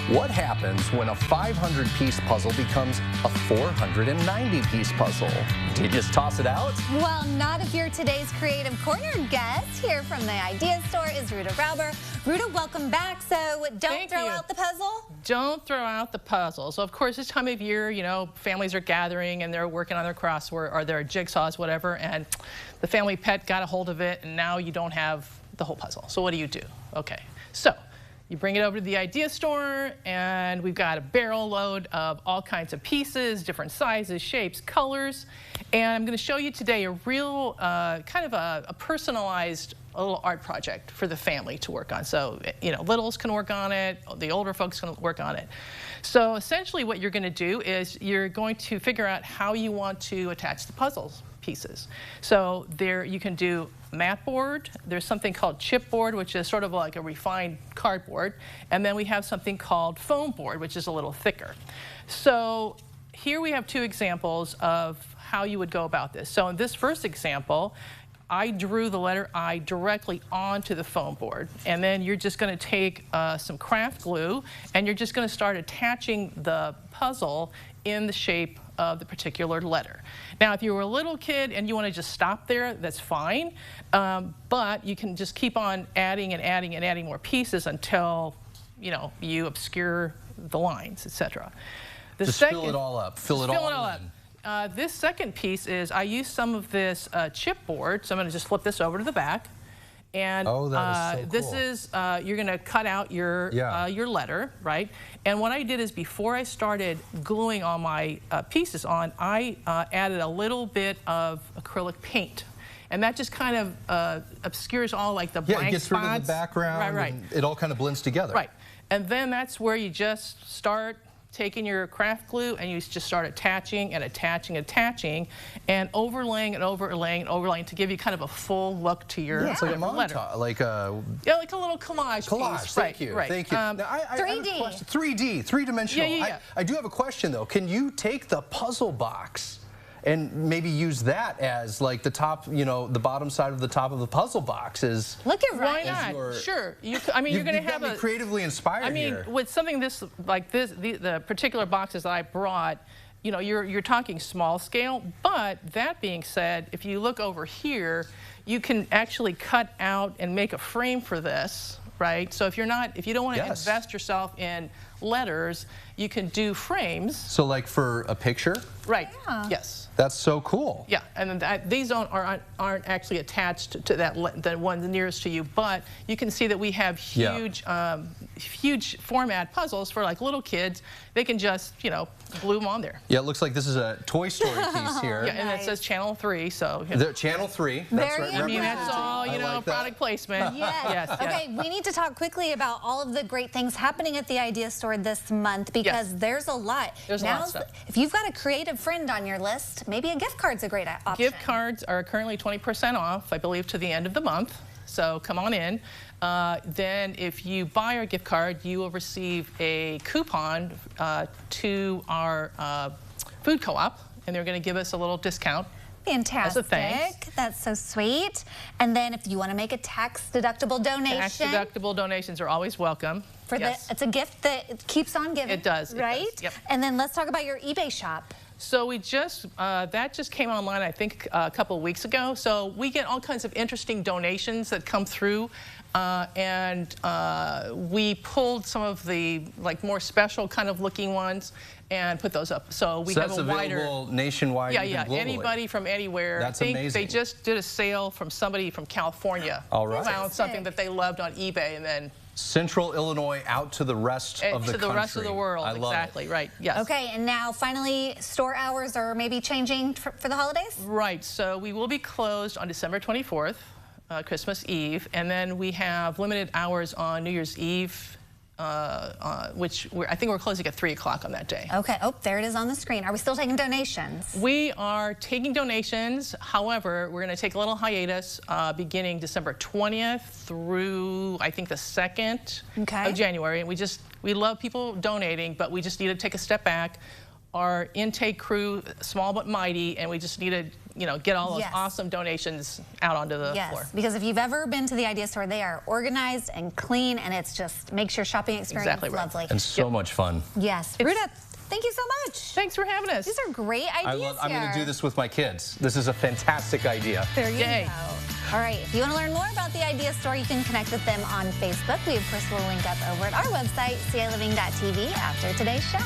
What happens when a 500-piece puzzle becomes a 490-piece puzzle? Do you just toss it out? Well, not if you're today's Creative Corner guest. Here from the Idea Store is Ruta Rauber. Ruta, welcome back. So don't throw out the puzzle? Don't throw out the puzzle. So, of course, this time of year, you know, families are gathering and they're working on their crossword or their jigsaws, whatever, and the family pet got a hold of it, and now you don't have the whole puzzle. So what do? Okay, so you bring it over to the Idea Store, and we've got a barrel load of all kinds of pieces, different sizes, shapes, colors, and I'm going to show you today a real kind of a personalized little art project for the family to work on. So, you know, littles can work on it, the older folks can work on it. So essentially what you're going to do is you're going to figure out how you want to attach the puzzles pieces. So there you can do mat board, there's something called chipboard, which is sort of like a refined cardboard, and then we have something called foam board, which is a little thicker. So here we have two examples of how you would go about this. So in this first example, I drew the letter I directly onto the foam board, and then you're just going to take some craft glue and you're just going to start attaching the puzzle in the shape of the particular letter. Now, if you were a little kid and you want to just stop there, that's fine, but you can just keep on adding and adding and adding more pieces until, you know, you obscure the lines, etc. Just fill it all up. Fill it all in. This second piece is I used some of this chipboard, so I'm going to just flip this over to the back. And that is so cool. This is, you're going to cut out your letter, right? And what I did is before I started gluing all my pieces on, I added a little bit of acrylic paint. And that just kind of obscures all like the blank spots. Yeah, it gets rid of the background, right. And it all kind of blends together. Right, and then that's where you just start taking your craft glue and you just start attaching and attaching and attaching and overlaying and overlaying and overlaying to give you kind of a full look to your it's like a montage, like a like a little collage piece. Thank you. Right. Thank you. Now, I 3D. have a question. 3D, three-dimensional. Yeah. I do have a question though. Can you take the puzzle box and maybe use that as like the top, you know, the bottom side of the top of the puzzle box is? Look at Why not? Sure. I mean, you're going to have a creatively inspired here. With something like this, the particular boxes that I brought, you know, you're talking small scale. But that being said, if you look over here, you can actually cut out and make a frame for this, right? So if you don't want to invest yourself in letters, you can do frames. So like for a picture? Right. Yeah. Yes. That's so cool. Yeah, and these aren't actually attached to that one nearest to you, but you can see that we have huge, huge format puzzles for like little kids. They can just, you know, glue them on there. Yeah, it looks like this is a Toy Story piece here. Yeah, and it says Channel 3, so. You know. Channel 3. That's right. I mean, that's all, you know, like product placement. Yes. Okay, we need to talk quickly about all of the great things happening at the Idea Store this month because there's a lot. There's a lot of stuff. If you've got a creative friend on your list, maybe a gift card's a great option. Gift cards are currently 20% off, I believe, to the end of the month. So come on in. Then if you buy our gift card, you will receive a coupon to our food co-op, and they're going to give us a little discount. Fantastic. As a thanks. That's so sweet. And then if you want to make a tax-deductible donation. Tax-deductible donations are always welcome. It's a gift that keeps on giving. It does. Right? It does, yep. And then let's talk about your eBay shop. So we that just came online, I think, a couple of weeks ago. So we get all kinds of interesting donations that come through, and we pulled some of the like more special kind of looking ones and put those up. So we have a wider, available nationwide. Yeah, globally. Anybody from anywhere. That's amazing. They just did a sale from somebody from California. All right. Found something that they loved on eBay and then. Central Illinois out to the rest of the country. To the rest of the world, I love exactly, it. right, yes. Okay, and now finally store hours are maybe changing for the holidays? Right, so we will be closed on December 24th, Christmas Eve, and then we have limited hours on New Year's Eve, which I think we're closing at 3 o'clock on that day. Okay, oh, there it is on the screen. Are we still taking donations? We are taking donations. However, we're going to take a little hiatus beginning December 20th through, I think, the 2nd of January. And we love people donating, but we just need to take a step back. our intake crew, small but mighty, and we just need to, get all those Yes. awesome donations out onto the floor. Yes, because if you've ever been to the Idea Store, they are organized and clean, and it's just makes your shopping experience Exactly right. lovely. And so much fun. Yes, Ruta, thank you so much. Thanks for having us. These are great ideas I'm going to here. do this with my kids. This is a fantastic idea. There you Yay. go. All right, if you want to learn more about the Idea Store, you can connect with them on Facebook. We, of course, will link up over at our website, CILiving.tv, after today's show.